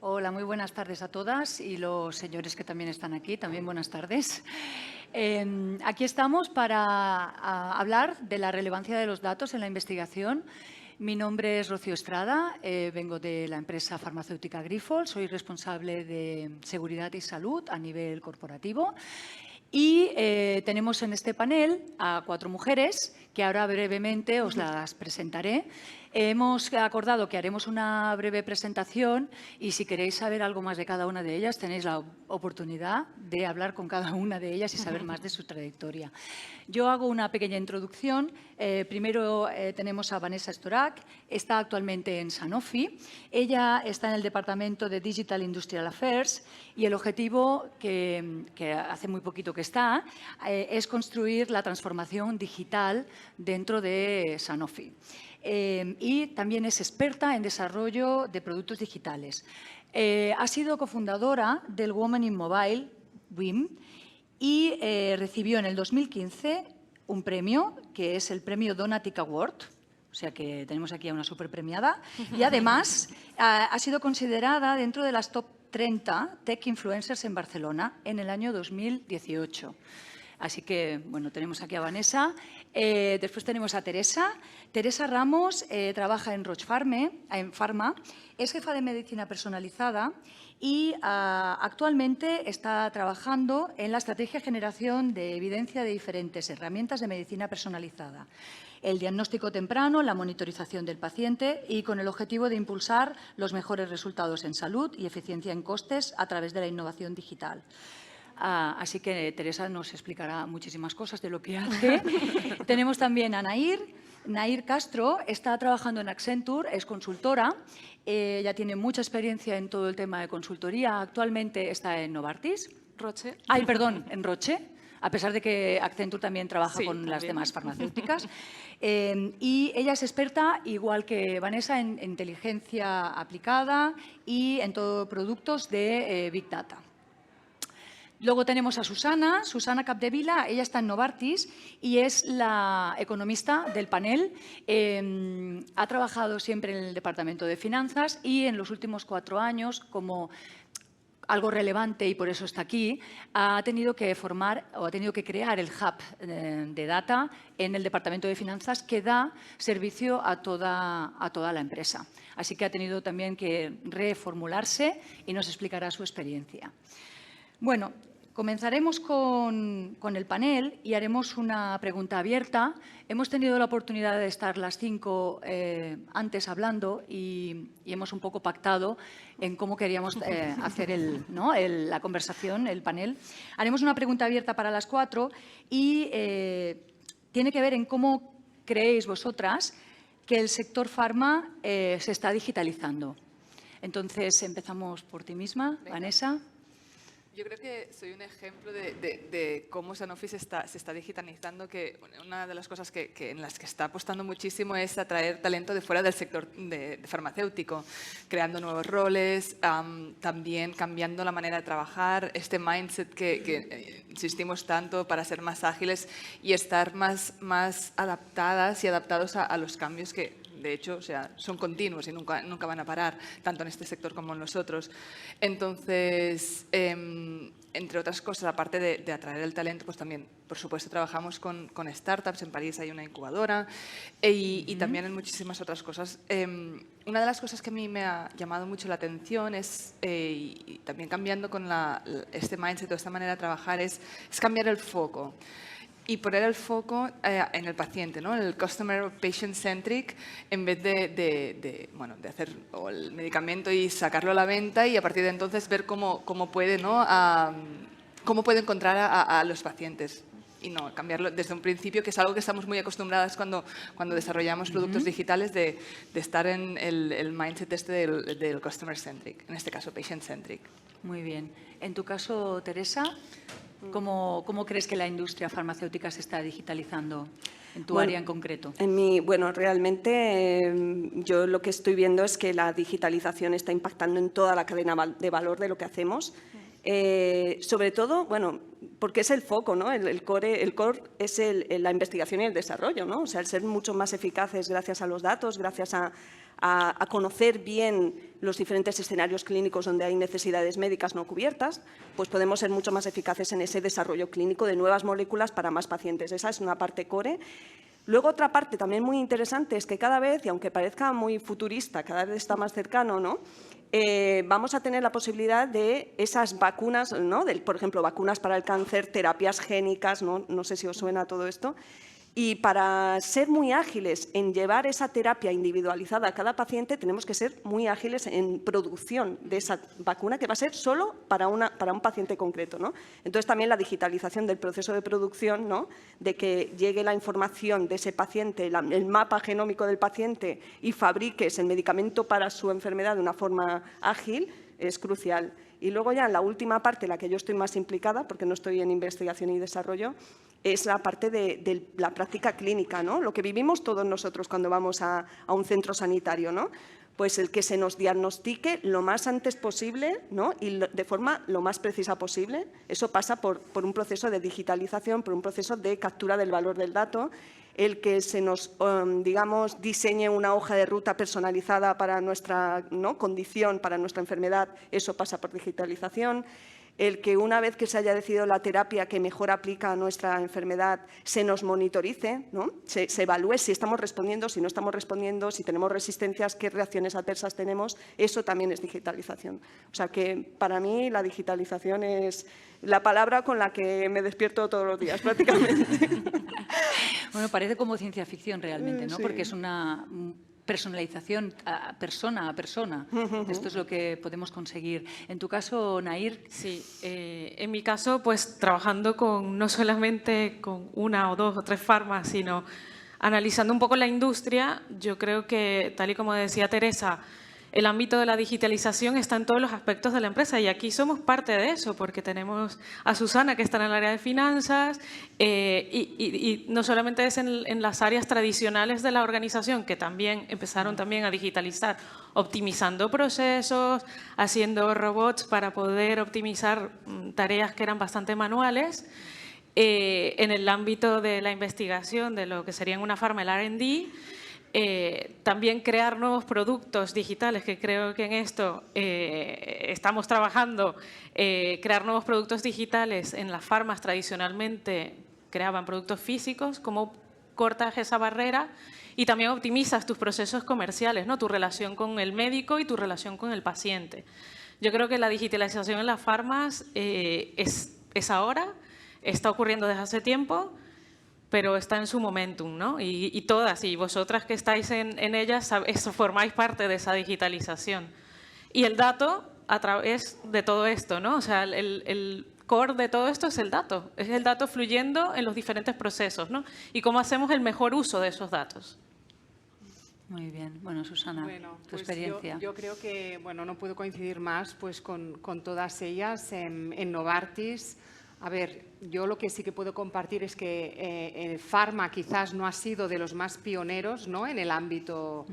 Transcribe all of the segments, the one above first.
Hola, muy buenas tardes a todas y los señores que también están aquí, también buenas tardes. Aquí estamos para hablar de la relevancia de los datos en la investigación. Mi nombre es Rocío Estrada, vengo de la empresa farmacéutica Grifols, soy responsable de seguridad y salud a nivel corporativo. Y tenemos en este panel a 4 mujeres que ahora brevemente os las presentaré. Hemos acordado que haremos una breve presentación y si queréis saber algo más de cada una de ellas, tenéis la oportunidad de hablar con cada una de ellas y saber más de su trayectoria. Yo hago una pequeña introducción. Primero tenemos a Vanessa Storack, está actualmente en Sanofi. Ella está en el departamento de Digital Industrial Affairs y el objetivo, que hace muy poquito que está, es construir la transformación digital dentro de Sanofi. Y también es experta en desarrollo de productos digitales. Ha sido cofundadora del Women in Mobile, WIM, y recibió en el 2015 un premio, que es el premio Donatic Award, o sea que tenemos aquí a una súper premiada, y además ha sido considerada dentro de las top 30 Tech Influencers en Barcelona en el año 2018. Así que, bueno, tenemos aquí a Vanessa. Después tenemos a Teresa. Teresa Ramos trabaja en Roche Pharma, es jefa de medicina personalizada y actualmente está trabajando en la estrategia de generación de evidencia de diferentes herramientas de medicina personalizada, el diagnóstico temprano, la monitorización del paciente y con el objetivo de impulsar los mejores resultados en salud y eficiencia en costes a través de la innovación digital. Así que Teresa nos explicará muchísimas cosas de lo que hace. Tenemos también a Nair Castro, está trabajando en Accenture, es consultora, ella tiene mucha experiencia en todo el tema de consultoría, actualmente está en Novartis. Roche. Ay, perdón, en Roche, a pesar de que Accenture también trabaja con también. las demás farmacéuticas. Y ella es experta, igual que Vanessa, en inteligencia aplicada y en todo productos de Big Data. Luego tenemos a Susana Capdevila, ella está en Novartis y es la economista del panel. Ha trabajado siempre en el departamento de finanzas y en los últimos 4 años, como algo relevante y por eso está aquí, ha tenido que crear el hub de data en el departamento de finanzas que da servicio a toda la empresa. Así que ha tenido también que reformularse y nos explicará su experiencia. Bueno, comenzaremos con el panel y haremos una pregunta abierta. Hemos tenido la oportunidad de estar las 5 antes hablando y hemos un poco pactado en cómo queríamos hacer la conversación, el panel. Haremos una pregunta abierta para las 4 y tiene que ver en cómo creéis vosotras que el sector farma se está digitalizando. Entonces, empezamos por ti misma, Venga. Vanessa. Yo creo que soy un ejemplo de cómo Sanofi se está digitalizando, que una de las cosas en las que está apostando muchísimo es atraer talento de fuera del sector de farmacéutico, creando nuevos roles, también cambiando la manera de trabajar, este mindset que insistimos tanto para ser más ágiles y estar más adaptadas y adaptados a los cambios que, de hecho, o sea, son continuos y nunca van a parar, tanto en este sector como en los otros. Entonces, entre otras cosas, aparte de atraer el talento, pues también, por supuesto, trabajamos con startups. En París hay una incubadora y también en muchísimas otras cosas. Una de las cosas que a mí me ha llamado mucho la atención es, y también cambiando con este mindset o esta manera de trabajar, es cambiar el foco. Y poner el foco en el paciente, ¿no? El customer patient centric, en vez de hacer el medicamento y sacarlo a la venta y a partir de entonces ver cómo puede, ¿no? Cómo puede encontrar a los pacientes. Y no, cambiarlo desde un principio, que es algo que estamos muy acostumbradas cuando desarrollamos productos digitales, de estar en el mindset del customer centric, en este caso patient centric. Muy bien. En tu caso, Teresa, ¿cómo crees que la industria farmacéutica se está digitalizando en tu área en concreto? Realmente yo lo que estoy viendo es que la digitalización está impactando en toda la cadena de valor de lo que hacemos. Sobre todo, bueno, porque es el foco, ¿no? El core es la investigación y el desarrollo, ¿no? O sea, el ser mucho más eficaces gracias a los datos, gracias a conocer bien los diferentes escenarios clínicos donde hay necesidades médicas no cubiertas, pues podemos ser mucho más eficaces en ese desarrollo clínico de nuevas moléculas para más pacientes. Esa es una parte core. Luego, otra parte también muy interesante es que cada vez, y aunque parezca muy futurista, cada vez está más cercano, ¿no? Vamos a tener la posibilidad de esas vacunas, ¿no? Por ejemplo, vacunas para el cáncer, terapias génicas, no sé si os suena todo esto. Y para ser muy ágiles en llevar esa terapia individualizada a cada paciente, tenemos que ser muy ágiles en producción de esa vacuna, que va a ser solo para un paciente concreto, ¿no? Entonces, también la digitalización del proceso de producción, ¿no? De que llegue la información de ese paciente, el mapa genómico del paciente y fabriques el medicamento para su enfermedad de una forma ágil, es crucial. Y luego ya en la última parte, la que yo estoy más implicada, porque no estoy en investigación y desarrollo, es la parte de la práctica clínica, ¿no? Lo que vivimos todos nosotros cuando vamos a un centro sanitario, ¿no? Pues el que se nos diagnostique lo más antes posible, ¿no? Y de forma lo más precisa posible. Eso pasa por un proceso de digitalización, por un proceso de captura del valor del dato. El que se nos, digamos, diseñe una hoja de ruta personalizada para nuestra, ¿no? condición, para nuestra enfermedad, eso pasa por digitalización. El que una vez que se haya decidido la terapia que mejor aplica a nuestra enfermedad, se nos monitorice, ¿no? Se evalúe si estamos respondiendo, si no estamos respondiendo, si tenemos resistencias, qué reacciones adversas tenemos, eso también es digitalización. O sea que para mí la digitalización es la palabra con la que me despierto todos los días prácticamente. Bueno, parece como ciencia ficción realmente, ¿no? Sí. Porque es una personalización persona a persona. Esto es lo que podemos conseguir. En tu caso, Nair. Sí, en mi caso, pues trabajando no solamente con una o dos o tres farmas, sino analizando un poco la industria, yo creo que, tal y como decía Teresa, el ámbito de la digitalización está en todos los aspectos de la empresa y aquí somos parte de eso porque tenemos a Susana que está en el área de finanzas y no solamente es en las áreas tradicionales de la organización que también empezaron también a digitalizar, optimizando procesos, haciendo robots para poder optimizar tareas que eran bastante manuales. En el ámbito de la investigación, de lo que sería en una farma el R&D, también crear nuevos productos digitales, que creo que en esto estamos trabajando, crear nuevos productos digitales. En las farmas tradicionalmente creaban productos físicos, cómo cortas esa barrera y también optimizas tus procesos comerciales, ¿no? Tu relación con el médico y tu relación con el paciente. Yo creo que la digitalización en las farmas es ahora, está ocurriendo desde hace tiempo, pero está en su momentum, ¿no? Y todas, y vosotras que estáis en ellas, formáis parte de esa digitalización. Y el dato a través de todo esto, ¿no? O sea, el core de todo esto es el dato fluyendo en los diferentes procesos, ¿no? Y cómo hacemos el mejor uso de esos datos. Muy bien. Bueno, Susana, bueno, tu pues experiencia. yo creo que, bueno, no puedo coincidir más pues, con todas ellas en Novartis. A ver, yo lo que sí que puedo compartir es que Pharma quizás no ha sido de los más pioneros, ¿no? En el ámbito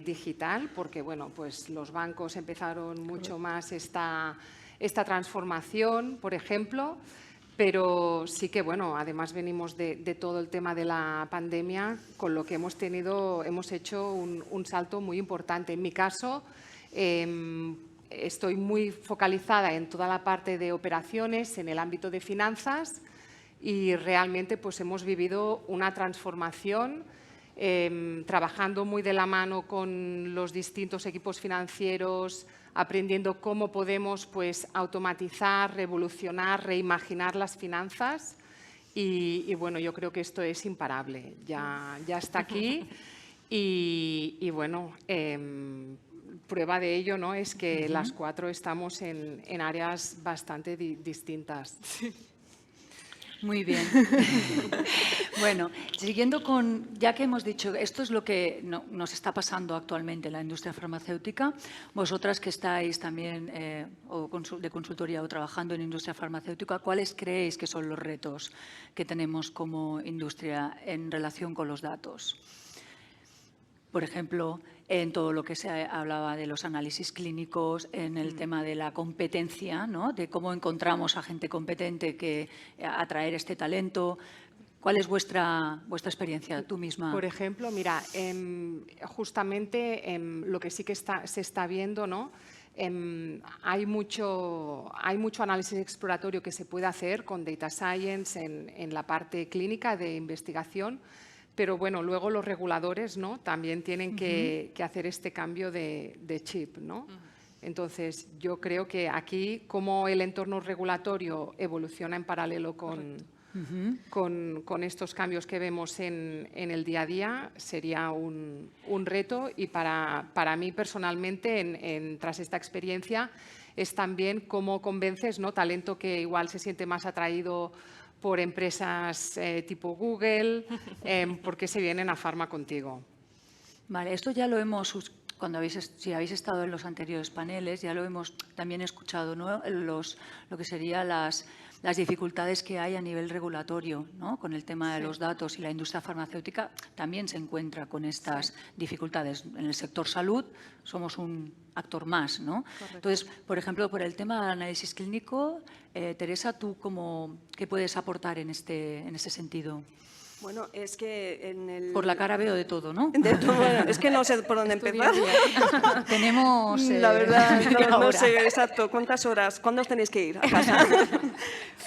digital, porque bueno, pues los bancos empezaron mucho más esta transformación, por ejemplo, pero sí que bueno, además venimos de todo el tema de la pandemia, con lo que hemos hecho un salto muy importante. En mi caso, estoy muy focalizada en toda la parte de operaciones, en el ámbito de finanzas y realmente pues hemos vivido una transformación trabajando muy de la mano con los distintos equipos financieros, aprendiendo cómo podemos pues automatizar, revolucionar, reimaginar las finanzas y bueno, yo creo que esto es imparable, ya está aquí y bueno, prueba de ello, ¿no? Es que las cuatro estamos en áreas bastante distintas. Muy bien. Bueno, siguiendo con, ya que hemos dicho, esto es lo que nos está pasando actualmente en la industria farmacéutica, vosotras que estáis también de consultoría o trabajando en industria farmacéutica, ¿cuáles creéis que son los retos que tenemos como industria en relación con los datos? por ejemplo, en todo lo que se hablaba de los análisis clínicos, en el tema de la competencia, ¿no? De cómo encontramos a gente competente que atraer este talento. ¿Cuál es vuestra experiencia, tú misma? Por ejemplo, mira, justamente lo que sí que se está viendo, ¿no? Hay mucho análisis exploratorio que se puede hacer con Data Science en la parte clínica de investigación, pero bueno, luego los reguladores, ¿no? También tienen que hacer este cambio de chip, ¿no? Entonces, yo creo que aquí, como el entorno regulatorio evoluciona en paralelo con estos cambios que vemos en el día a día, sería un reto, y para mí personalmente, tras esta experiencia, es también cómo convences, ¿no? Talento que igual se siente más atraído por empresas tipo Google, porque se vienen a Pharma contigo. Vale, esto ya lo hemos, si habéis estado en los anteriores paneles, ya lo hemos también escuchado, ¿no? Lo que serían las dificultades que hay a nivel regulatorio, ¿no? Con el tema de los datos, y la industria farmacéutica también se encuentra con estas dificultades. En el sector salud somos un actor más, ¿no? Correcto. Entonces, por ejemplo, por el tema del análisis clínico, Teresa, ¿tú qué puedes aportar en este sentido? Bueno, es que en el... Por la cara veo de todo, ¿no? De todo, bueno, es que no sé por dónde empezar. Tenemos la verdad, media no hora. sé exacto cuántas horas, ¿cuándo os tenéis que ir a casa?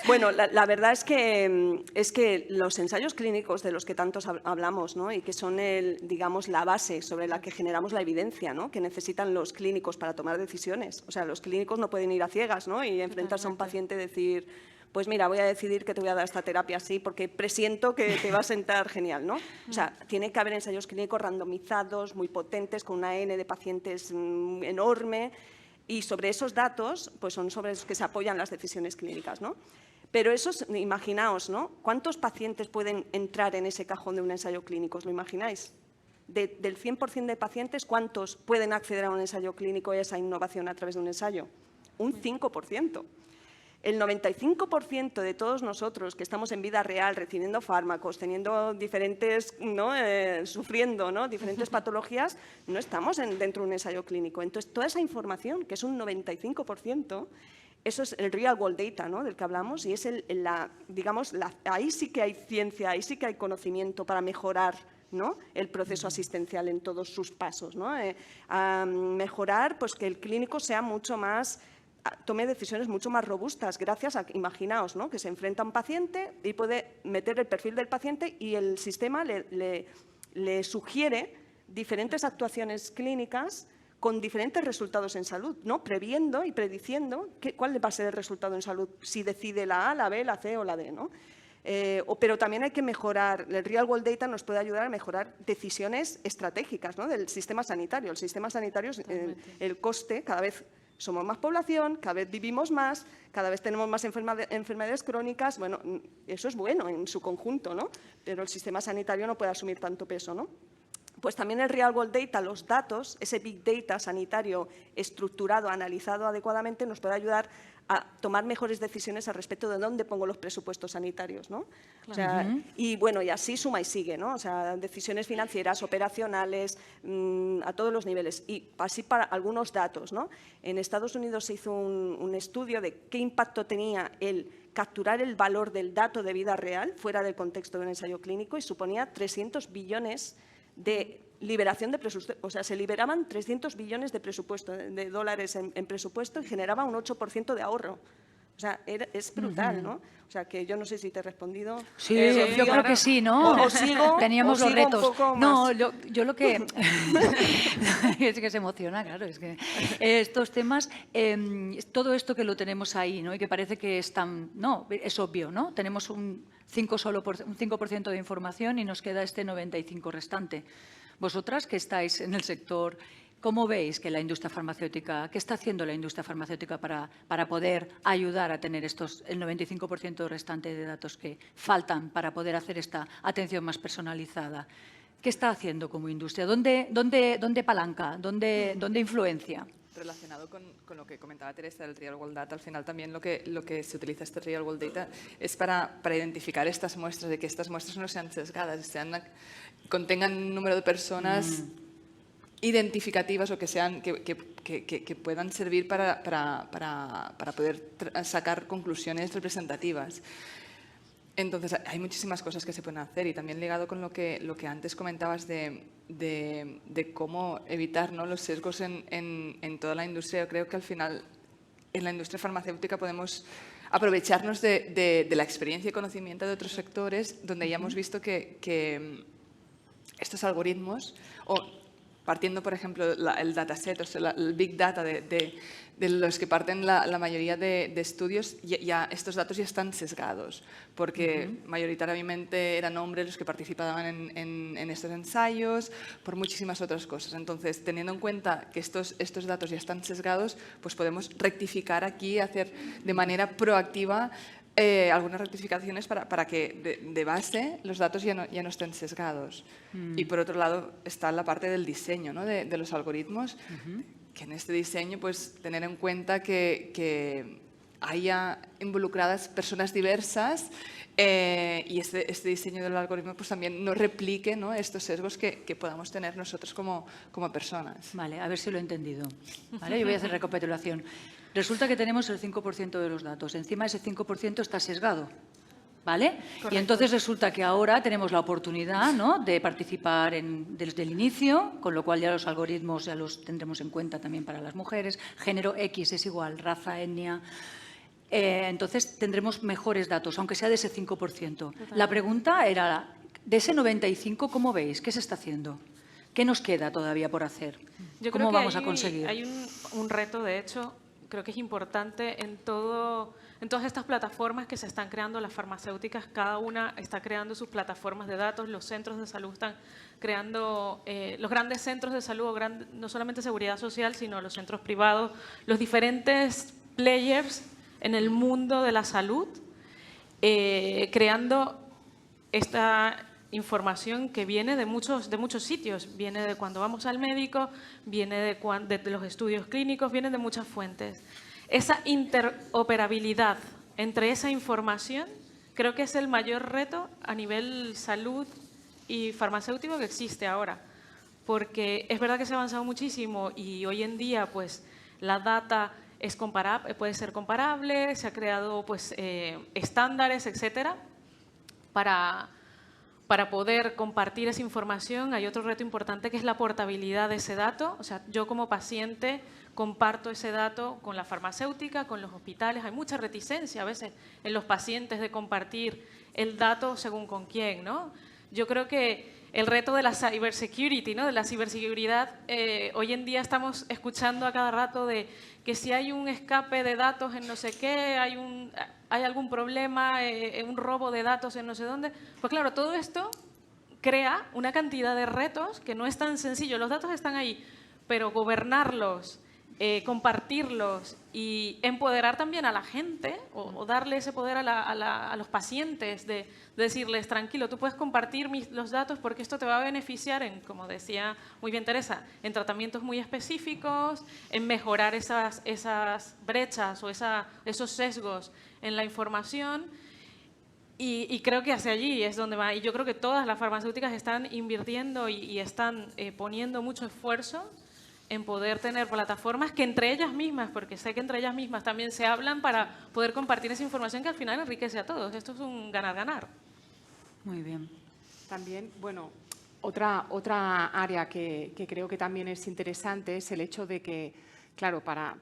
Bueno, la verdad es que los ensayos clínicos de los que tantos hablamos, ¿no? Y que son digamos, la base sobre la que generamos la evidencia, ¿no? Que necesitan los clínicos para tomar decisiones. O sea, los clínicos no pueden ir a ciegas, ¿no? Y enfrentarse a un paciente y decir, pues mira, voy a decidir que te voy a dar esta terapia así porque presiento que te va a sentar genial, ¿no? O sea, tiene que haber ensayos clínicos randomizados, muy potentes, con una N de pacientes enorme, y sobre esos datos pues son sobre los que se apoyan las decisiones clínicas, ¿no? Pero imaginaos, ¿no? ¿Cuántos pacientes pueden entrar en ese cajón de un ensayo clínico? ¿Os lo imagináis? Del 100% de pacientes, ¿cuántos pueden acceder a un ensayo clínico y a esa innovación a través de un ensayo? Un 5%. El 95% de todos nosotros que estamos en vida real recibiendo fármacos, teniendo diferentes, ¿no? Sufriendo, ¿no? Diferentes patologías, no estamos dentro de un ensayo clínico. Entonces, toda esa información, que es un 95%, eso es el real world data, ¿no? Del que hablamos, y es ahí sí que hay ciencia, ahí sí que hay conocimiento para mejorar, ¿no? El proceso asistencial en todos sus pasos, ¿no? A mejorar, pues, que el clínico sea mucho más, tome decisiones mucho más robustas, gracias a, imaginaos, ¿no? Que se enfrenta a un paciente y puede meter el perfil del paciente y el sistema le sugiere diferentes actuaciones clínicas con diferentes resultados en salud, ¿no? Previendo y prediciendo cuál va a ser el resultado en salud, si decide la A, la B, la C o la D, ¿no? Pero también hay que mejorar, el Real World Data nos puede ayudar a mejorar decisiones estratégicas, ¿no? Del sistema sanitario. El sistema sanitario, el coste, cada vez somos más población, cada vez vivimos más, cada vez tenemos más enfermedades crónicas. Bueno, eso es bueno en su conjunto, ¿no? Pero el sistema sanitario no puede asumir tanto peso, ¿no? Pues también el Real World Data, los datos, ese Big Data sanitario estructurado, analizado adecuadamente, nos puede ayudar a tomar mejores decisiones al respecto de dónde pongo los presupuestos sanitarios, ¿no? O sea, y bueno, y así suma y sigue, ¿no? O sea, decisiones financieras, operacionales, a todos los niveles. Y así para algunos datos, ¿no? En Estados Unidos se hizo un estudio de qué impacto tenía el capturar el valor del dato de vida real fuera del contexto de un ensayo clínico, y suponía 300 billones de liberación de presupuesto. O sea, se liberaban 300 billones de presupuesto, de dólares en presupuesto, y generaba un 8% de ahorro. O sea, es brutal, ¿no? O sea, que yo no sé si te he respondido. Sí, yo creo que sí, ¿no? O sigo, teníamos o los sigo retos. un poco No, más. yo lo que... es que se emociona, claro. Es que estos temas, todo esto que lo tenemos ahí, ¿no? Y que parece que es tan... No, es obvio, ¿no? Tenemos un 5% de información y nos queda este 95% restante. Vosotras que estáis en el sector, ¿cómo veis que la industria farmacéutica, qué está haciendo la industria farmacéutica para poder ayudar a tener el 95% restante de datos que faltan para poder hacer esta atención más personalizada? ¿Qué está haciendo como industria? ¿Dónde palanca? ¿Dónde influencia? Relacionado con lo que comentaba Teresa del Real World Data, al final también lo que se utiliza este Real World Data es para identificar estas muestras, de que estas muestras no sean sesgadas, contengan un número de personas identificativas o que puedan servir para poder sacar conclusiones representativas. Entonces, hay muchísimas cosas que se pueden hacer y también ligado con lo que antes comentabas de cómo evitar, ¿no?, los sesgos en toda la industria. Yo creo que al final en la industria farmacéutica podemos aprovecharnos de la experiencia y conocimiento de otros sectores donde ya hemos visto que estos algoritmos, o partiendo, por ejemplo, el dataset, o sea, el big data de los que parten la mayoría de estudios, ya estos datos ya están sesgados, porque mayoritariamente eran hombres los que participaban en estos ensayos, por muchísimas otras cosas. Entonces, teniendo en cuenta que estos datos ya están sesgados, pues podemos rectificar aquí, hacer de manera proactiva algunas rectificaciones para que de base los datos ya no estén sesgados. Y por otro lado está la parte del diseño, ¿no?, de los algoritmos, que en este diseño pues tener en cuenta que haya involucradas personas diversas y este diseño del algoritmo pues también no replique, ¿no?, estos sesgos que podamos tener nosotros como personas. Vale, a ver si lo he entendido. ¿Vale? Yo voy a hacer recapitulación. Resulta que tenemos el 5% de los datos. Encima ese 5% está sesgado. ¿Vale? Y entonces resulta que ahora tenemos la oportunidad, ¿no?, de participar desde el inicio, con lo cual ya los algoritmos ya los tendremos en cuenta también para las mujeres. Género X es igual, raza, etnia. Entonces tendremos mejores datos, aunque sea de ese 5%. Totalmente. La pregunta era, de ese 95%, ¿cómo veis? ¿Qué se está haciendo? ¿Qué nos queda todavía por hacer? ¿Cómo vamos a conseguir? Hay un reto, de hecho, creo que es importante en todas estas plataformas que se están creando las farmacéuticas. Cada una está creando sus plataformas de datos, los centros de salud están creando, los grandes centros de salud, no solamente seguridad social, sino los centros privados, los diferentes players en el mundo de la salud, creando esta información que viene de muchos sitios, viene de cuando vamos al médico, viene de los estudios clínicos, viene de muchas fuentes. Esa interoperabilidad entre esa información creo que es el mayor reto a nivel salud y farmacéutico que existe ahora, porque es verdad que se ha avanzado muchísimo y hoy en día pues la data es puede ser comparable, se ha creado pues estándares, etcétera, para poder compartir esa información. Hay otro reto importante que es la portabilidad de ese dato. O sea, yo como paciente comparto ese dato con la farmacéutica, con los hospitales. Hay mucha reticencia a veces en los pacientes de compartir el dato según con quién, ¿no? Yo creo que el reto de la cybersecurity, ¿no?, de la ciberseguridad, hoy en día estamos escuchando a cada rato de que si hay un escape de datos en no sé qué, hay algún problema, un robo de datos en no sé dónde. Pues claro, todo esto crea una cantidad de retos que no es tan sencillo. Los datos están ahí, pero gobernarlos, compartirlos y empoderar también a la gente o darle ese poder a los pacientes de decirles, tranquilo, tú puedes compartir los datos porque esto te va a beneficiar en, como decía muy bien Teresa, en tratamientos muy específicos, en mejorar esas brechas o esos sesgos en la información. Y creo que hacia allí es donde va. Y yo creo que todas las farmacéuticas están invirtiendo y están poniendo mucho esfuerzo en poder tener plataformas que entre ellas mismas, porque sé que entre ellas mismas también se hablan para poder compartir esa información que al final enriquece a todos. Esto es un ganar-ganar. Muy bien. También, bueno, otra área que creo que también es interesante es el hecho de que, claro, para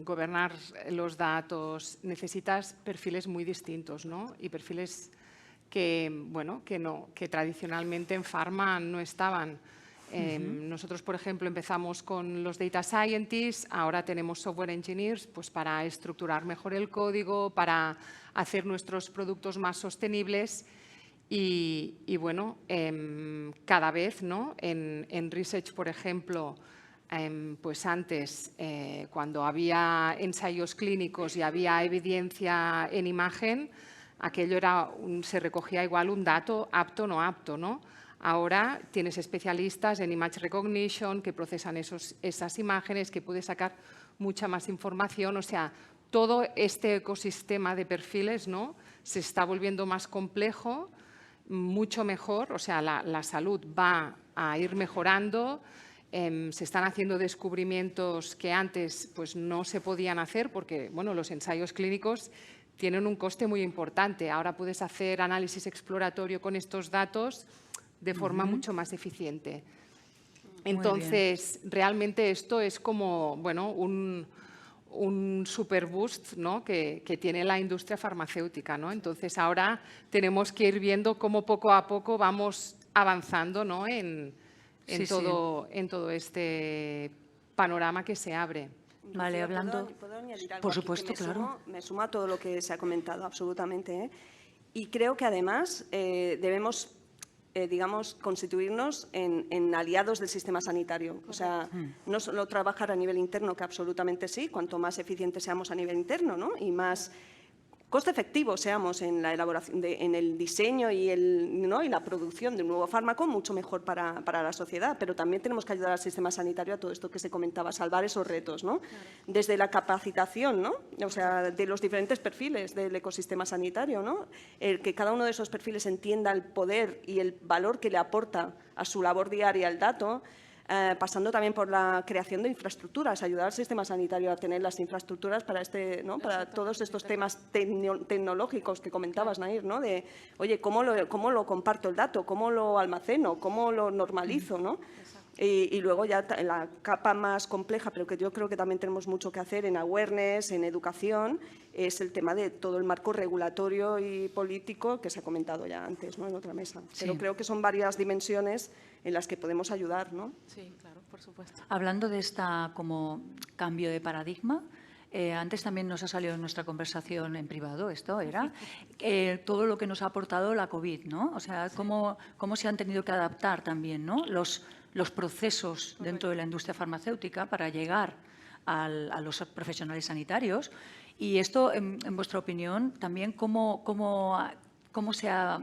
gobernar los datos necesitas perfiles muy distintos, ¿no? Y perfiles que, bueno, que tradicionalmente en Pharma no estaban. Nosotros, por ejemplo, empezamos con los Data Scientists, ahora tenemos Software Engineers pues, para estructurar mejor el código, para hacer nuestros productos más sostenibles y bueno, cada vez, ¿no?, en Research, por ejemplo, pues antes, cuando había ensayos clínicos y había evidencia en imagen, aquello se recogía igual un dato apto o no apto, ¿no? Ahora tienes especialistas en Image Recognition que procesan esas imágenes, que puedes sacar mucha más información. O sea, todo este ecosistema de perfiles, ¿no?, se está volviendo más complejo, mucho mejor. O sea, la salud va a ir mejorando. Se están haciendo descubrimientos que antes pues, no se podían hacer porque bueno, los ensayos clínicos tienen un coste muy importante. Ahora puedes hacer análisis exploratorio con estos datos de forma mucho más eficiente. Entonces, realmente esto es como bueno, un super boost, ¿no? que tiene la industria farmacéutica, ¿no? Entonces, ahora tenemos que ir viendo cómo poco a poco vamos avanzando, ¿no? en todo este panorama que se abre. Vale, Lucía, hablando... ¿puedo añadir algo Por aquí? Que supuesto, claro. Me sumo a todo lo que se ha comentado, absolutamente, ¿eh? Y creo que además debemos, digamos, constituirnos en aliados del sistema sanitario. O sea, no solo trabajar a nivel interno, que absolutamente sí, cuanto más eficientes seamos a nivel interno, ¿no? Y más coste efectivo seamos en la elaboración, en el diseño y la producción de un nuevo fármaco, mucho mejor para la sociedad. Pero también tenemos que ayudar al sistema sanitario a todo esto que se comentaba, salvar esos retos, ¿no? Claro. Desde la capacitación, ¿no? O sea, de los diferentes perfiles del ecosistema sanitario, ¿no? El que cada uno de esos perfiles entienda el poder y el valor que le aporta a su labor diaria el dato, pasando también por la creación de infraestructuras, ayudar al sistema sanitario a tener las infraestructuras para, para todos estos temas tecnológicos que comentabas, Nair, ¿no? De, oye, ¿cómo lo comparto el dato? ¿Cómo lo almaceno? ¿Cómo lo normalizo? ¿No? Y luego ya en la capa más compleja, pero que yo creo que también tenemos mucho que hacer en awareness, en educación, es el tema de todo el marco regulatorio y político que se ha comentado ya antes, ¿no? En otra mesa. Sí. Pero creo que son varias dimensiones en las que podemos ayudar, ¿no? Sí, claro, por supuesto. Hablando de esta como cambio de paradigma, antes también nos ha salido en nuestra conversación en privado, esto era, todo lo que nos ha aportado la COVID, ¿no? O sea, cómo se han tenido que adaptar también, ¿no? Los procesos dentro de la industria farmacéutica para llegar a los profesionales sanitarios. Y esto, en vuestra opinión, también cómo se ha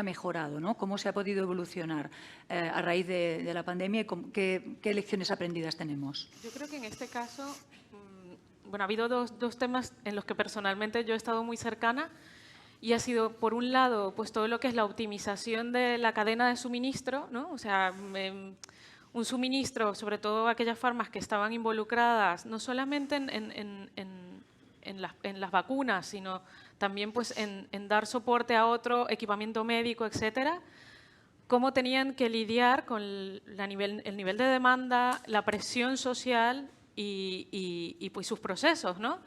mejorado, ¿no? Cómo se ha podido evolucionar a raíz de la pandemia y qué lecciones aprendidas tenemos. Yo creo que en este caso, bueno, ha habido dos temas en los que personalmente yo he estado muy cercana. Y ha sido, por un lado, pues todo lo que es la optimización de la cadena de suministro, ¿no? O sea, un suministro, sobre todo aquellas farmas que estaban involucradas, no solamente en las vacunas, sino también pues, en dar soporte a otro equipamiento médico, etcétera, cómo tenían que lidiar con el nivel de demanda, la presión social y pues sus procesos, ¿no?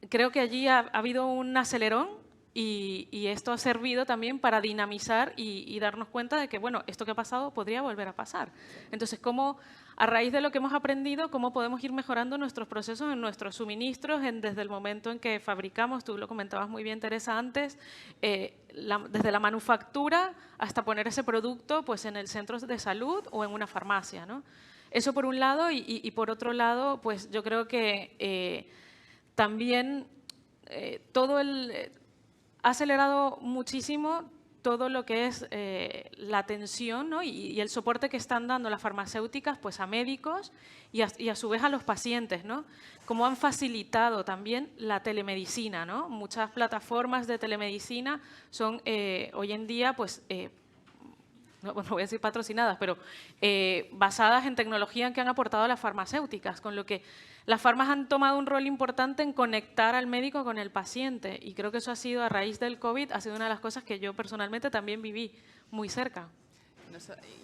Creo que allí ha habido un acelerón y esto ha servido también para dinamizar y darnos cuenta de que, bueno, esto que ha pasado podría volver a pasar. Entonces, ¿cómo, a raíz de lo que hemos aprendido, cómo podemos ir mejorando nuestros procesos en nuestros suministros desde el momento en que fabricamos, tú lo comentabas muy bien, Teresa, antes, desde la manufactura hasta poner ese producto pues, en el centro de salud o en una farmacia, ¿no? Eso por un lado y por otro lado, pues yo creo que también ha acelerado muchísimo todo lo que es la atención, ¿no? y el soporte que están dando las farmacéuticas pues, a médicos y a su vez a los pacientes, ¿no? Cómo han facilitado también la telemedicina, ¿no? Muchas plataformas de telemedicina son hoy en día pues, no voy a decir patrocinadas, pero basadas en tecnología que han aportado las farmacéuticas, con lo que las farmas han tomado un rol importante en conectar al médico con el paciente y creo que eso ha sido, a raíz del COVID, ha sido una de las cosas que yo personalmente también viví muy cerca.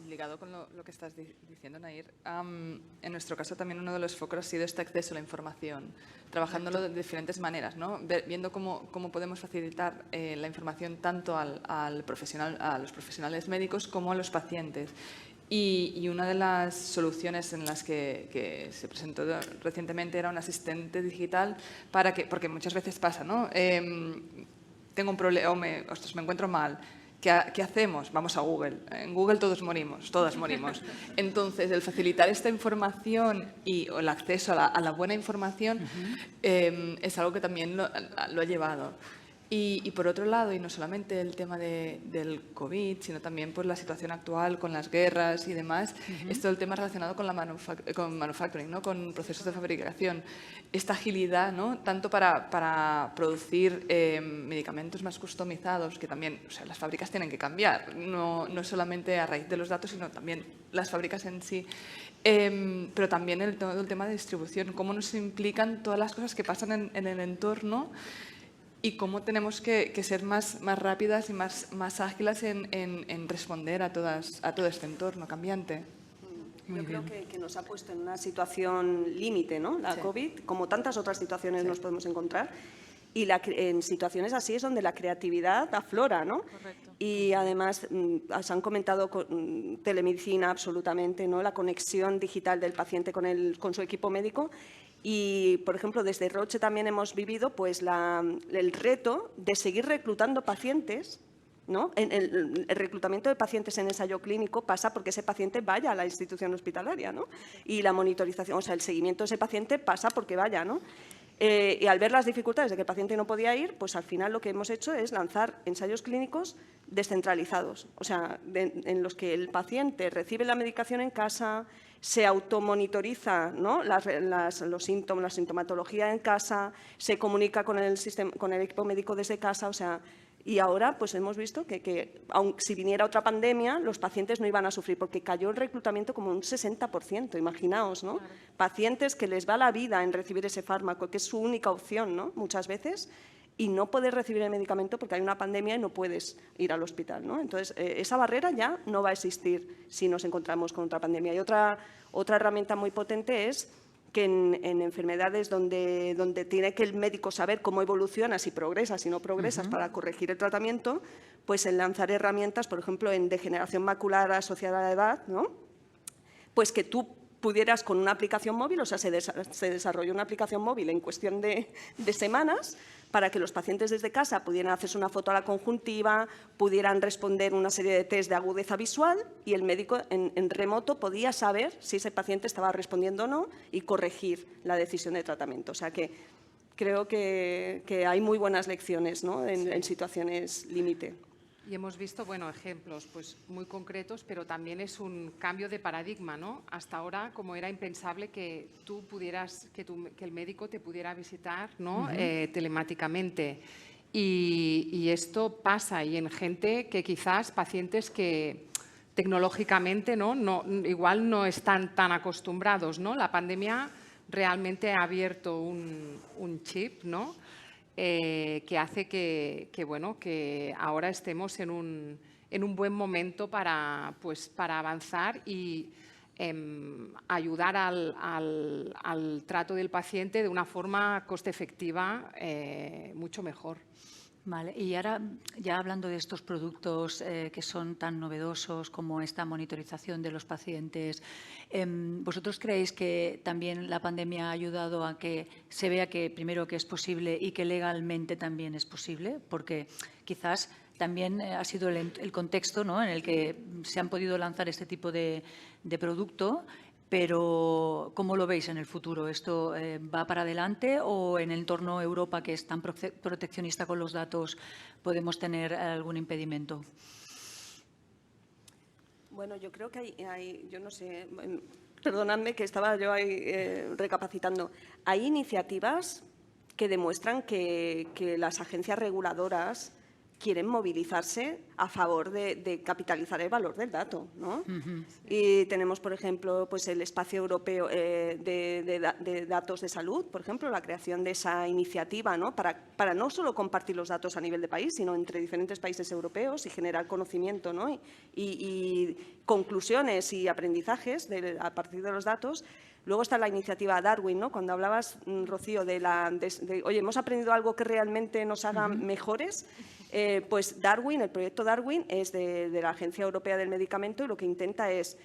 Ligado con lo que estás diciendo, Nair, en nuestro caso también uno de los focos ha sido este acceso a la información, trabajándolo de diferentes maneras, ¿no? Viendo cómo podemos facilitar la información tanto a los profesionales médicos como a los pacientes. Y una de las soluciones en las que se presentó recientemente era un asistente digital porque muchas veces pasa, ¿no? Tengo un problema, o me encuentro mal. ¿Qué hacemos? Vamos a Google. En Google todas morimos. Entonces, el facilitar esta información y el acceso a la buena información es algo que también lo ha llevado. Y por otro lado, y no solamente el tema del COVID, sino también pues, la situación actual con las guerras y demás, es todo el tema relacionado con con manufacturing, ¿no? Con procesos de fabricación. Esta agilidad, ¿no? Tanto para producir medicamentos más customizados, que también o sea, las fábricas tienen que cambiar, no solamente a raíz de los datos, sino también las fábricas en sí. Pero también todo el tema de distribución, cómo nos implican todas las cosas que pasan en el entorno y cómo tenemos que ser más rápidas y más ágiles en responder a todo este entorno cambiante. Yo creo que nos ha puesto en una situación límite, ¿no? La COVID, como tantas otras situaciones nos podemos encontrar. Y en situaciones así es donde la creatividad aflora, ¿no? Correcto. Y además, se han comentado telemedicina absolutamente, ¿no? La conexión digital del paciente con su equipo médico. Y, por ejemplo, desde Roche también hemos vivido pues, el reto de seguir reclutando pacientes, ¿no? El reclutamiento de pacientes en ensayo clínico pasa porque ese paciente vaya a la institución hospitalaria, ¿no? Y la monitorización, o sea, el seguimiento de ese paciente pasa porque vaya, ¿no? Y al ver las dificultades de que el paciente no podía ir, pues al final lo que hemos hecho es lanzar ensayos clínicos descentralizados, o sea, en los que el paciente recibe la medicación en casa, se automonitoriza, ¿no? los síntomas, la sintomatología en casa, se comunica con el equipo médico desde casa, o sea, y ahora pues hemos visto que aun si viniera otra pandemia, los pacientes no iban a sufrir porque cayó el reclutamiento como un 60%, imaginaos, ¿no? Claro. Pacientes que les va la vida en recibir ese fármaco, que es su única opción, ¿no? Muchas veces, y no puedes recibir el medicamento porque hay una pandemia y no puedes ir al hospital, ¿no? Entonces, esa barrera ya no va a existir si nos encontramos con otra pandemia. Y otra herramienta muy potente es que en enfermedades donde tiene que el médico saber cómo evolucionas, si progresas, si no progresas, para corregir el tratamiento, pues en lanzar herramientas, por ejemplo, en degeneración macular asociada a la edad, ¿no? Pues que tú pudieras con una aplicación móvil, o sea, se desarrolló una aplicación móvil en cuestión de semanas, para que los pacientes desde casa pudieran hacerse una foto a la conjuntiva, pudieran responder una serie de test de agudeza visual y el médico en remoto podía saber si ese paciente estaba respondiendo o no y corregir la decisión de tratamiento. O sea que creo que hay muy buenas lecciones, ¿no? en situaciones límite. Y hemos visto, bueno, ejemplos pues, muy concretos, pero también es un cambio de paradigma, ¿no? Hasta ahora, como era impensable que tú pudieras, que el médico te pudiera visitar, ¿no? Telemáticamente. Y esto pasa y en gente que quizás, pacientes que tecnológicamente, ¿no? Igual no están tan acostumbrados, ¿no? La pandemia realmente ha abierto un chip, ¿no? Que hace que ahora estemos en un buen momento para avanzar y ayudar al trato del paciente de una forma coste efectiva mucho mejor. Vale, y ahora ya hablando de estos productos que son tan novedosos como esta monitorización de los pacientes, ¿vosotros creéis que también la pandemia ha ayudado a que se vea que primero que es posible y que legalmente también es posible? Porque quizás también ha sido el contexto, ¿no?, en el que se han podido lanzar este tipo de producto. Pero, ¿cómo lo veis en el futuro? ¿Esto va para adelante o en el entorno Europa, que es tan proteccionista con los datos, podemos tener algún impedimento? Bueno, yo creo que hay yo no sé, perdonadme que estaba yo ahí recapacitando. Hay iniciativas que demuestran que las agencias reguladoras quieren movilizarse a favor de capitalizar el valor del dato, ¿no? Y tenemos, por ejemplo, pues el espacio europeo de datos de salud, por ejemplo, la creación de esa iniciativa, ¿no? Para no solo compartir los datos a nivel de país, sino entre diferentes países europeos y generar conocimiento, ¿no? y conclusiones y aprendizajes a partir de los datos. Luego está la iniciativa Darwin, ¿no? Cuando hablabas, Rocío, oye, hemos aprendido algo que realmente nos haga mejores. Pues Darwin, el proyecto Darwin es de la Agencia Europea del Medicamento y lo que intenta es,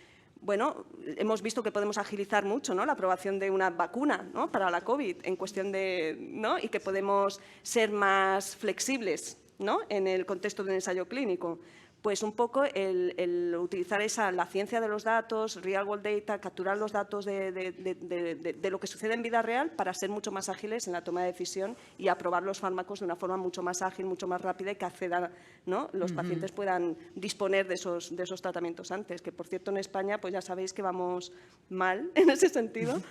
bueno, hemos visto que podemos agilizar mucho, ¿no?, la aprobación de una vacuna, ¿no?, para la COVID en cuestión de, ¿no?, y que podemos ser más flexibles, ¿no?, en el contexto de un ensayo clínico. Pues un poco el utilizar la ciencia de los datos, real world data, capturar los datos de lo que sucede en vida real para ser mucho más ágiles en la toma de decisión y aprobar los fármacos de una forma mucho más ágil, mucho más rápida y que accedan, ¿no? Los pacientes puedan disponer de esos tratamientos antes, que por cierto en España pues ya sabéis que vamos mal en ese sentido.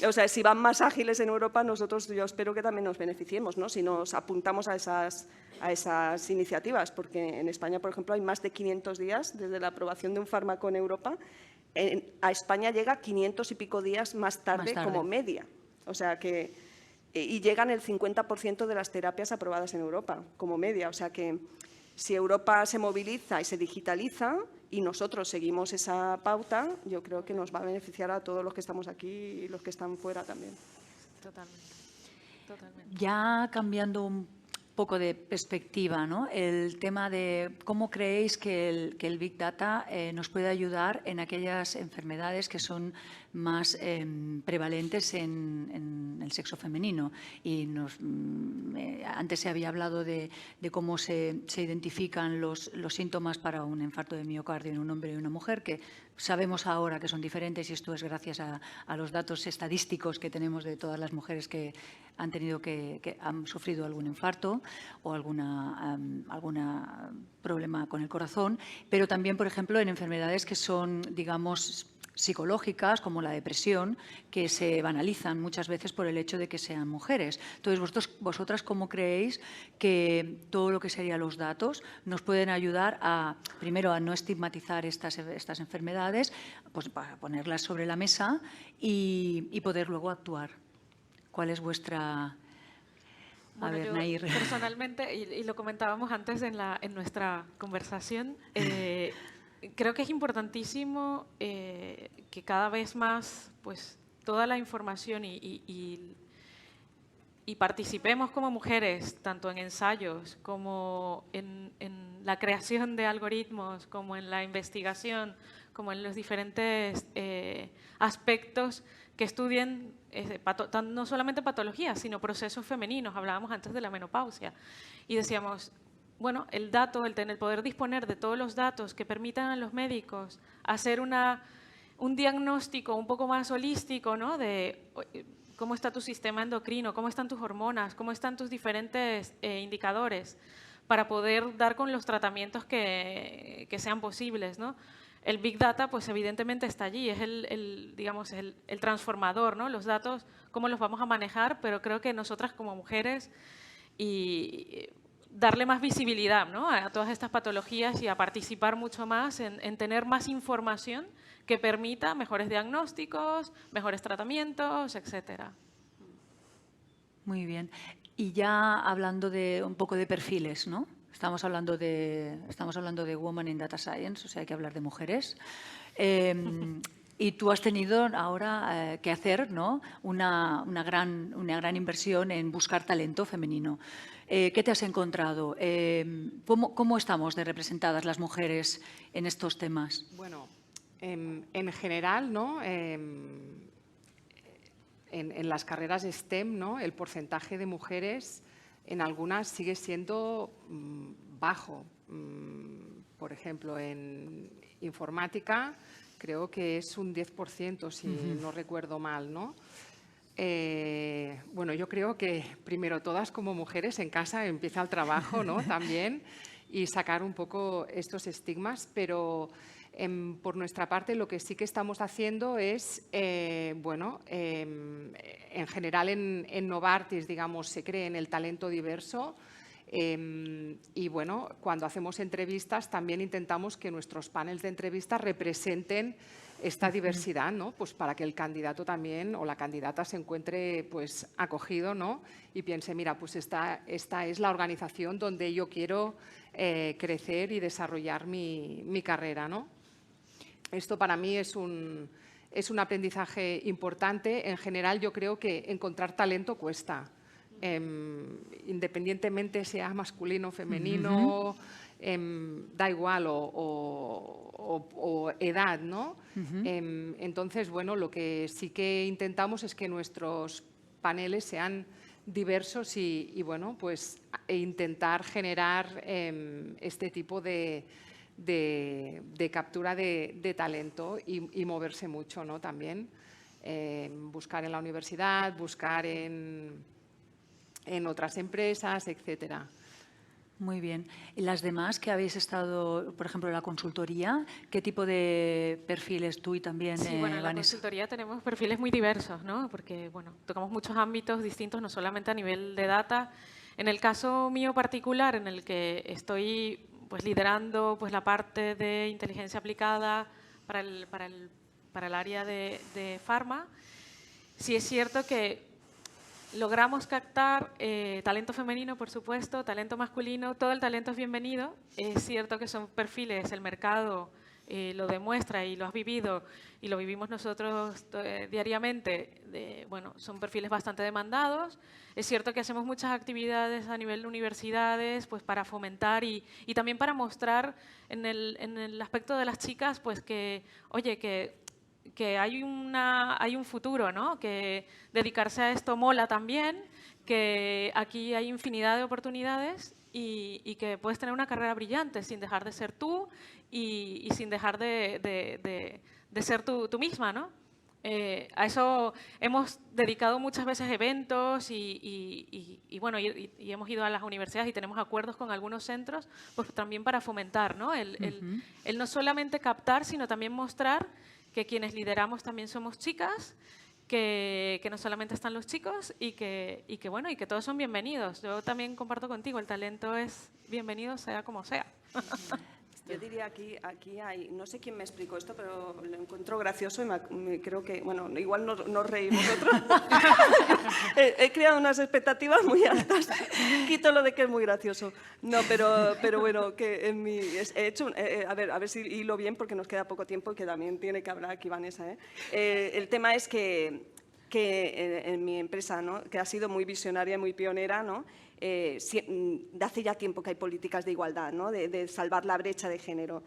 O sea, si van más ágiles en Europa, nosotros yo espero que también nos beneficiemos, ¿no? Si nos apuntamos a esas iniciativas, porque en España, por ejemplo, hay más de 500 días desde la aprobación de un fármaco en Europa. A España llega 500 y pico días más tarde como media. O sea que, y llegan el 50% de las terapias aprobadas en Europa como media. O sea que si Europa se moviliza y se digitaliza y nosotros seguimos esa pauta, yo creo que nos va a beneficiar a todos los que estamos aquí y los que están fuera también. Totalmente. Ya cambiando un poco de perspectiva, ¿no? El tema de cómo creéis que el Big Data nos puede ayudar en aquellas enfermedades que son más prevalentes en el sexo femenino. Y antes se había hablado de cómo se identifican los síntomas para un infarto de miocardio en un hombre y una mujer, que sabemos ahora que son diferentes, y esto es gracias a los datos estadísticos que tenemos de todas las mujeres que han han sufrido algún infarto o alguna problema con el corazón, pero también, por ejemplo, en enfermedades que son, digamos, psicológicas, como la depresión, que se banalizan muchas veces por el hecho de que sean mujeres. Entonces, vosotras, ¿cómo creéis que todo lo que serían los datos nos pueden ayudar primero, a no estigmatizar estas enfermedades, pues para ponerlas sobre la mesa y poder luego actuar? ¿Cuál es vuestra...? Bueno, yo Nair. personalmente, y lo comentábamos antes en nuestra conversación, creo que es importantísimo que cada vez más pues, toda la información y participemos como mujeres, tanto en ensayos como en la creación de algoritmos, como en la investigación, como en los diferentes aspectos que estudien no solamente patologías, sino procesos femeninos. Hablábamos antes de la menopausia y decíamos, bueno, el poder disponer de todos los datos que permitan a los médicos hacer un diagnóstico un poco más holístico, ¿no? De cómo está tu sistema endocrino, cómo están tus hormonas, cómo están tus diferentes indicadores, para poder dar con los tratamientos que sean posibles, ¿no? El Big Data, pues evidentemente está allí, es digamos, el transformador, ¿no? Los datos, cómo los vamos a manejar, pero creo que nosotras como mujeres y darle más visibilidad, ¿no? A todas estas patologías y a participar mucho más en tener más información que permita mejores diagnósticos, mejores tratamientos, etcétera. Muy bien. Y ya hablando un poco de perfiles, ¿no? Estamos hablando de Women in Data Science, o sea, hay que hablar de mujeres. Y tú has tenido ahora que hacer, ¿no? una gran inversión en buscar talento femenino. ¿Qué te has encontrado? ¿Cómo estamos de representadas las mujeres en estos temas? Bueno, en general, ¿no? En las carreras STEM, ¿no? El porcentaje de mujeres en algunas sigue siendo bajo. Por ejemplo, en informática creo que es un 10%, si no recuerdo mal, ¿no? Bueno, yo creo que primero todas como mujeres en casa empieza el trabajo, ¿no? También, y sacar un poco estos estigmas, pero por nuestra parte lo que sí que estamos haciendo es, bueno, en general en Novartis, digamos, se cree en el talento diverso. Y bueno, cuando hacemos entrevistas también intentamos que nuestros paneles de entrevistas representen esta diversidad, ¿no? Pues para que el candidato también o la candidata se encuentre pues acogido, ¿no? Y piense, mira, pues esta es la organización donde yo quiero crecer y desarrollar mi carrera, ¿no? Esto para mí es un aprendizaje importante. En general yo creo que encontrar talento cuesta. Independientemente sea masculino o femenino, da igual, o edad, ¿no? Entonces, bueno, lo que sí que intentamos es que nuestros paneles sean diversos y bueno, pues intentar generar este tipo de de captura de talento y moverse mucho, ¿no? También buscar en la universidad, buscar en otras empresas, etcétera. Muy bien. ¿Y las demás que habéis estado, por ejemplo, en la consultoría, qué tipo de perfiles tú y también, Sí, bueno, en la Vanessa? consultoría tenemos perfiles muy diversos, ¿no? Porque, bueno, tocamos muchos ámbitos distintos, no solamente a nivel de data. En el caso mío particular, en el que estoy pues, liderando pues, la parte de inteligencia aplicada para el área de Pharma, sí es cierto que logramos captar talento femenino, por supuesto, talento masculino, todo el talento es bienvenido. Es cierto que son perfiles, el mercado lo demuestra y lo has vivido y lo vivimos nosotros diariamente. Bueno, son perfiles bastante demandados. Es cierto que hacemos muchas actividades a nivel de universidades pues, para fomentar y también para mostrar en el aspecto de las chicas pues, que, oye, que hay un futuro, ¿no? Que dedicarse a esto mola también, que aquí hay infinidad de oportunidades y que puedes tener una carrera brillante sin dejar de ser tú y sin dejar de ser tú misma, ¿no? A eso hemos dedicado muchas veces eventos bueno, y hemos ido a las universidades y tenemos acuerdos con algunos centros pues también para fomentar, ¿no? El no solamente captar, sino también mostrar que quienes lideramos también somos chicas, que no solamente están los chicos y que bueno, y que todos son bienvenidos. Yo también comparto contigo, el talento es bienvenido sea como sea. Yo diría aquí hay, no sé quién me explicó esto, pero lo encuentro gracioso y creo que, bueno, igual no reímos otros. He creado unas expectativas muy altas. Quito lo de que es muy gracioso. No, pero bueno, que he hecho, a ver si hilo bien porque nos queda poco tiempo y que también tiene que hablar aquí Vanessa. El tema es que en mi empresa, ¿no? Que ha sido muy visionaria y muy pionera, ¿no? De hace ya tiempo que hay políticas de igualdad, ¿no? de salvar la brecha de género.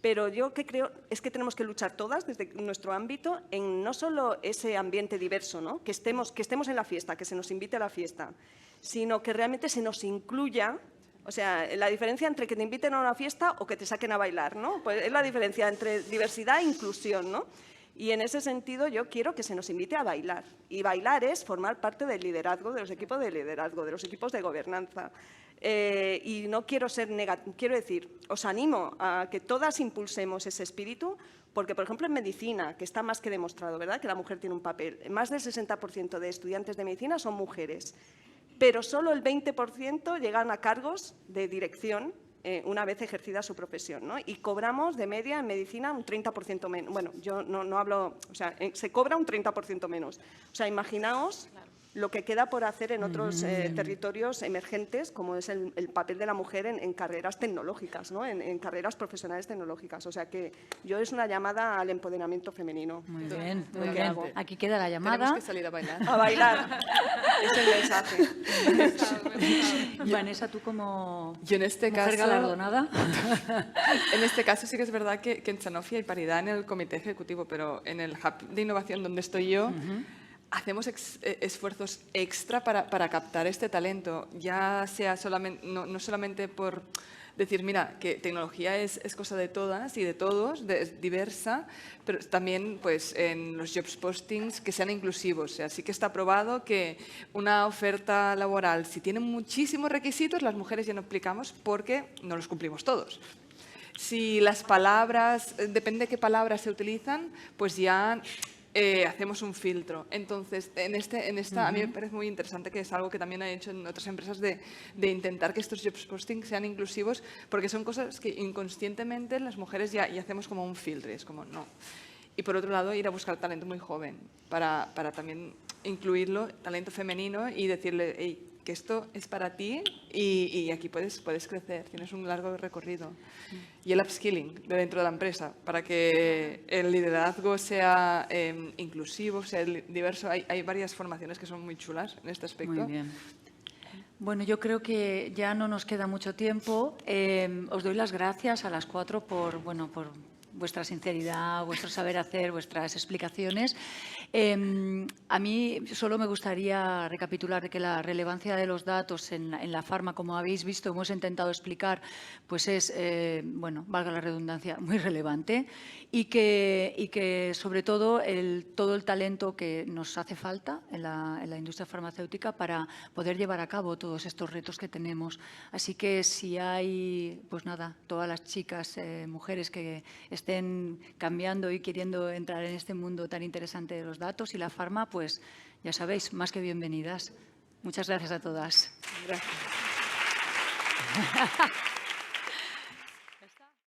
Pero yo que creo es que tenemos que luchar todas desde nuestro ámbito en no solo ese ambiente diverso, ¿no? que estemos en la fiesta, que se nos invite a la fiesta, sino que realmente se nos incluya. O sea, la diferencia entre que te inviten a una fiesta o que te saquen a bailar, ¿no? Pues es la diferencia entre diversidad e inclusión, ¿no? Y en ese sentido yo quiero que se nos invite a bailar. Y bailar es formar parte del liderazgo, de los equipos de liderazgo, de los equipos de gobernanza. Y no quiero ser negativa, quiero decir, os animo a que todas impulsemos ese espíritu, porque, por ejemplo, en medicina, que está más que demostrado, ¿verdad?, que la mujer tiene un papel. Más del 60% de estudiantes de medicina son mujeres, pero solo el 20% llegan a cargos de dirección una vez ejercida su profesión, ¿no? Y cobramos de media en medicina un 30% menos. Bueno, yo no hablo, o sea, se cobra un 30% menos. O sea, imaginaos lo que queda por hacer en otros territorios emergentes, como es el papel de la mujer en carreras tecnológicas, ¿no? en carreras profesionales tecnológicas. O sea que yo es una llamada al empoderamiento femenino. Muy bien, Lo muy que bien. hago. Aquí queda la llamada. Tenemos que salir a bailar. A bailar. Es el mensaje. Vanessa, tú como Yo en este mujer caso, galardonada. En este caso sí que es verdad que en Sanofi hay paridad en el comité ejecutivo, pero en el hub de innovación donde estoy yo, hacemos esfuerzos extra para captar este talento, ya sea solamente, no solamente por decir, mira, que tecnología es cosa de todas y de todos, es diversa, pero también pues, en los jobs postings que sean inclusivos. O sea, sí que está probado que una oferta laboral, si tiene muchísimos requisitos, las mujeres ya no aplicamos porque no los cumplimos todos. Si las palabras, depende de qué palabras se utilizan, pues ya hacemos un filtro. Entonces, en esta, a mí me parece muy interesante, que es algo que también he hecho en otras empresas, de intentar que estos jobs posting sean inclusivos, porque son cosas que inconscientemente las mujeres ya hacemos como un filtro, es como no. Y por otro lado, ir a buscar talento muy joven, para también incluirlo, talento femenino, y decirle, hey, que esto es para ti y aquí puedes crecer, tienes un largo recorrido. Y el upskilling de dentro de la empresa, para que el liderazgo sea inclusivo, sea diverso. Hay varias formaciones que son muy chulas en este aspecto. Muy bien. Bueno, yo creo que ya no nos queda mucho tiempo. Os doy las gracias a las 4 por vuestra sinceridad, vuestro saber hacer, vuestras explicaciones. A mí solo me gustaría recapitular de que la relevancia de los datos en la farma, como habéis visto, hemos intentado explicar, pues es, bueno, valga la redundancia, muy relevante y que sobre todo todo el talento que nos hace falta en la industria farmacéutica para poder llevar a cabo todos estos retos que tenemos. Así que si hay, pues nada, todas las chicas, mujeres que estén cambiando y queriendo entrar en este mundo tan interesante de los datos y la farma, pues ya sabéis, más que bienvenidas. Muchas gracias a todas. Gracias.